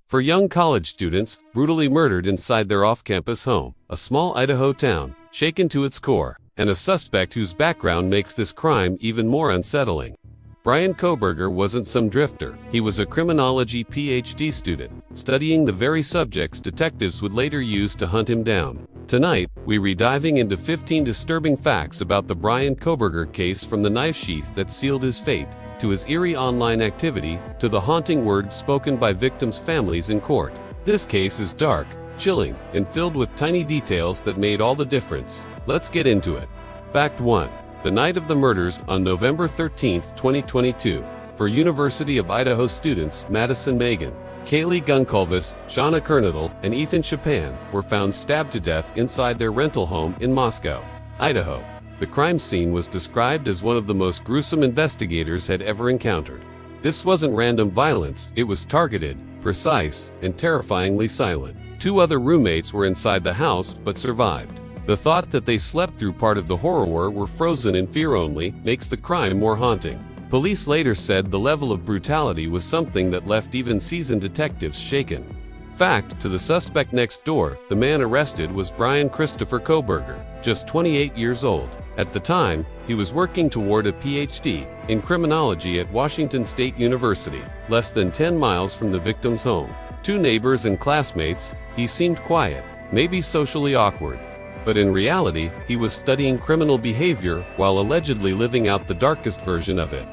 For young college students, brutally murdered inside their off-campus home, a small Idaho town, shaken to its core, and a suspect whose background makes this crime even more unsettling. Bryan Kohberger wasn't some drifter. He was a criminology PhD student, studying the very subjects detectives would later use to hunt him down. Tonight, we're diving into 15 disturbing facts about the Bryan Kohberger case, from the knife sheath that sealed his fate, to his eerie online activity, to the haunting words spoken by victims' families in court. This case is dark, chilling, and filled with tiny details that made all the difference. Let's get into it. Fact 1. The night of the murders, on November 13, 2022, for University of Idaho students Madison Megan, Kaylee Gunkulvis, Shauna Kernadel, and Ethan Chapin were found stabbed to death inside their rental home in Moscow, Idaho. The crime scene was described as one of the most gruesome investigators had ever encountered. This wasn't random violence, it was targeted, precise, and terrifyingly silent. 2 other roommates were inside the house but survived. The thought that they slept through part of the horror were frozen in fear only makes the crime more haunting. Police later said the level of brutality was something that left even seasoned detectives shaken. Fact: to the suspect next door, the man arrested was Bryan Christopher Kohberger, just 28 years old. At the time, he was working toward a PhD in criminology at Washington State University, less than 10 miles from the victim's home. 2 neighbors and classmates, he seemed quiet, maybe socially awkward. But in reality, he was studying criminal behavior while allegedly living out the darkest version of it.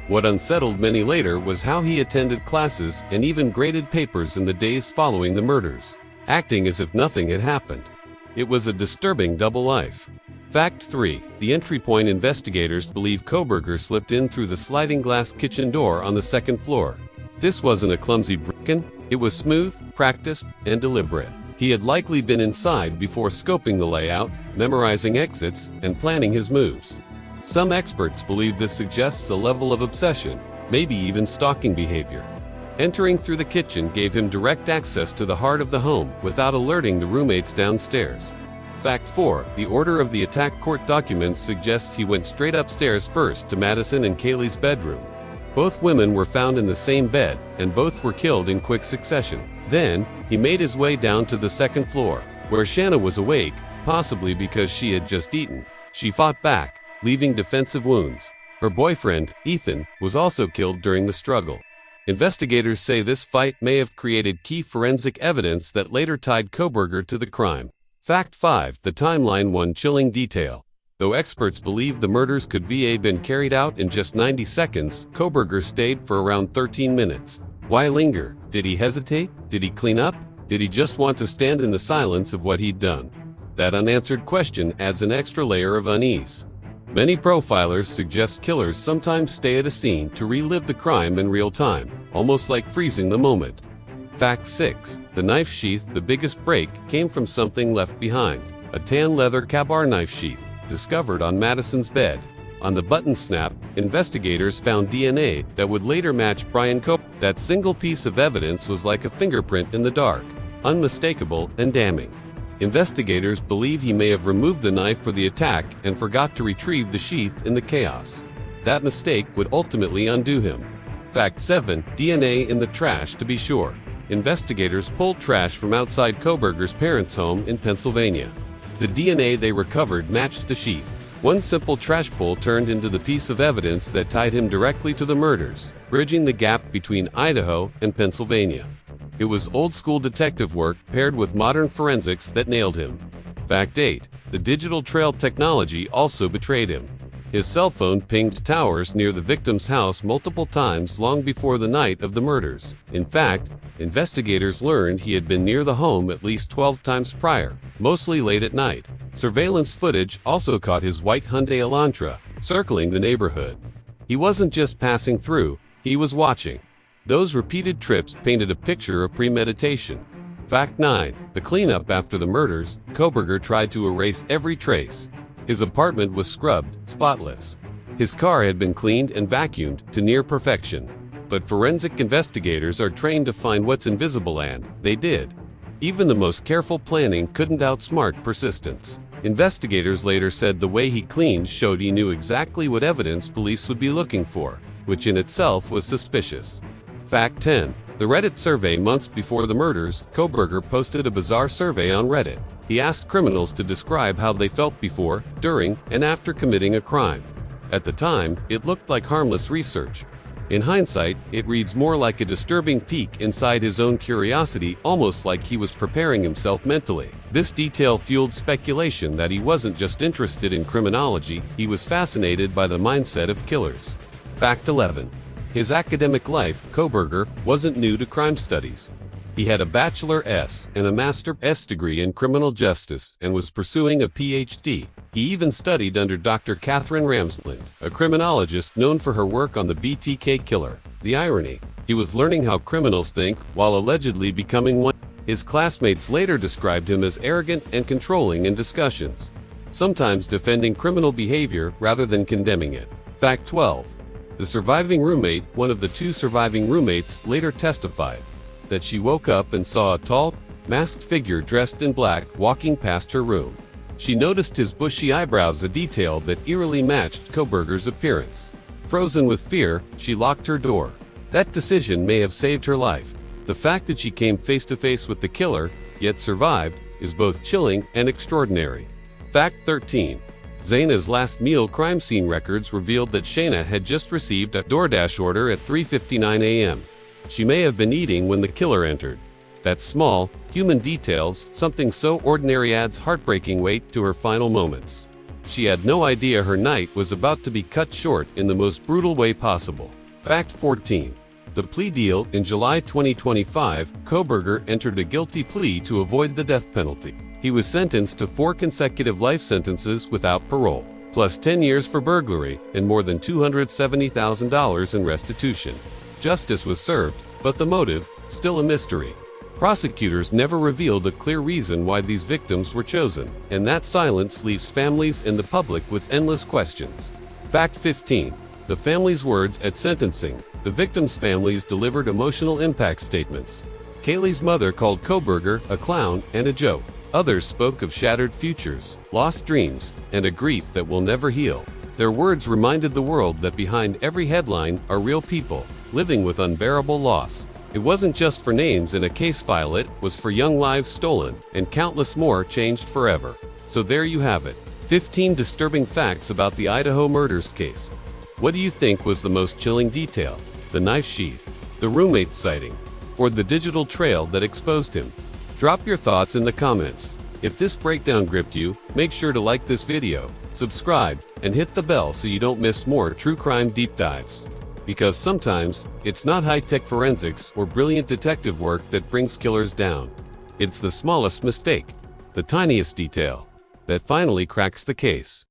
What unsettled many later was how he attended classes and even graded papers in the days following the murders, acting as if nothing had happened. It was a disturbing double life. Fact 3. The entry point: investigators believe Kohberger slipped in through the sliding glass kitchen door on the 2nd floor. This wasn't a clumsy break-in, it was smooth, practiced, and deliberate. He had likely been inside before scoping the layout, memorizing exits, and planning his moves. Some experts believe this suggests a level of obsession, maybe even stalking behavior. Entering through the kitchen gave him direct access to the heart of the home without alerting the roommates downstairs. Fact 4. The order of the attack: court documents suggests he went straight upstairs first to Madison and Kaylee's bedroom. Both women were found in the same bed, and both were killed in quick succession. Then, he made his way down to the 2nd floor, where Shauna was awake, possibly because she had just eaten. She fought back, leaving defensive wounds. Her boyfriend, Ethan, was also killed during the struggle. Investigators say this fight may have created key forensic evidence that later tied Kohberger to the crime. Fact 5. The timeline: one chilling detail. Though experts believe the murders could have been carried out in just 90 seconds, Kohberger stayed for around 13 minutes. Why linger? Did he hesitate? Did he clean up? Did he just want to stand in the silence of what he'd done? That unanswered question adds an extra layer of unease. Many profilers suggest killers sometimes stay at a scene to relive the crime in real time, almost like freezing the moment. Fact 6. The knife sheath: the biggest break came from something left behind. A tan leather Ka-Bar knife sheath, discovered on Madison's bed. On the button snap, investigators found DNA that would later match Bryan Kohberger. That single piece of evidence was like a fingerprint in the dark, unmistakable and damning. Investigators believe he may have removed the knife for the attack and forgot to retrieve the sheath in the chaos. That mistake would ultimately undo him. Fact 7. DNA in the trash: to be sure, investigators pulled trash from outside Kohberger's parents' home in Pennsylvania. The DNA they recovered matched the sheath. One simple trash pull turned into the piece of evidence that tied him directly to the murders, bridging the gap between Idaho and Pennsylvania. It was old-school detective work paired with modern forensics that nailed him. Fact 8. The digital trail technology also betrayed him. His cell phone pinged towers near the victim's house multiple times long before the night of the murders. In fact, investigators learned he had been near the home at least 12 times prior, mostly late at night. Surveillance footage also caught his white Hyundai Elantra circling the neighborhood. He wasn't just passing through, he was watching. Those repeated trips painted a picture of premeditation. Fact 9. The cleanup after the murders: Kohberger tried to erase every trace. His apartment was scrubbed, spotless. His car had been cleaned and vacuumed to near perfection. But forensic investigators are trained to find what's invisible, and they did. Even the most careful planning couldn't outsmart persistence. Investigators later said the way he cleaned showed he knew exactly what evidence police would be looking for, which in itself was suspicious. Fact 10. The Reddit survey months before the murders, Kohberger posted a bizarre survey on Reddit. He asked criminals to describe how they felt before, during, and after committing a crime. At the time, it looked like harmless research. In hindsight, it reads more like a disturbing peek inside his own curiosity, almost like he was preparing himself mentally. This detail fueled speculation that he wasn't just interested in criminology, he was fascinated by the mindset of killers. Fact 11. His academic life, Kohberger, wasn't new to crime studies. He had a Bachelor S and a Master S degree in criminal justice and was pursuing a PhD. He even studied under Dr. Catherine Ramsland, a criminologist known for her work on the BTK killer. The irony: he was learning how criminals think while allegedly becoming one. His classmates later described him as arrogant and controlling in discussions, sometimes defending criminal behavior rather than condemning it. Fact 12. The surviving roommate, one of the two surviving roommates, later testified that she woke up and saw a tall, masked figure dressed in black walking past her room. She noticed his bushy eyebrows, a detail that eerily matched Kohberger's appearance. Frozen with fear, she locked her door. That decision may have saved her life. The fact that she came face to face with the killer, yet survived, is both chilling and extraordinary. Fact 13. Zaina's last meal. Crime scene records revealed that Shayna had just received a DoorDash order at 3:59 a.m. She may have been eating when the killer entered. That small, human details, something so ordinary, adds heartbreaking weight to her final moments. She had no idea her night was about to be cut short in the most brutal way possible. Fact 14. The plea deal. In July 2025, Kohberger entered a guilty plea to avoid the death penalty. He was sentenced to 4 consecutive life sentences without parole, plus 10 years for burglary and more than $270,000 in restitution. Justice was served, but the motive, still a mystery. Prosecutors never revealed a clear reason why these victims were chosen, and that silence leaves families and the public with endless questions. Fact 15. The families' words at sentencing. The victims' families delivered emotional impact statements. Kaylee's mother called Kohberger a clown and a joke. Others spoke of shattered futures, lost dreams, and a grief that will never heal. Their words reminded the world that behind every headline are real people, living with unbearable loss. It wasn't just for names in a case file, it was for young lives stolen, and countless more changed forever. So there you have it. 15 disturbing facts about the Idaho murders case. What do you think was the most chilling detail? The knife sheath, the roommate sighting, or the digital trail that exposed him? Drop your thoughts in the comments. If this breakdown gripped you, make sure to like this video, subscribe, and hit the bell so you don't miss more true crime deep dives. Because sometimes, it's not high-tech forensics or brilliant detective work that brings killers down. It's the smallest mistake, the tiniest detail, that finally cracks the case.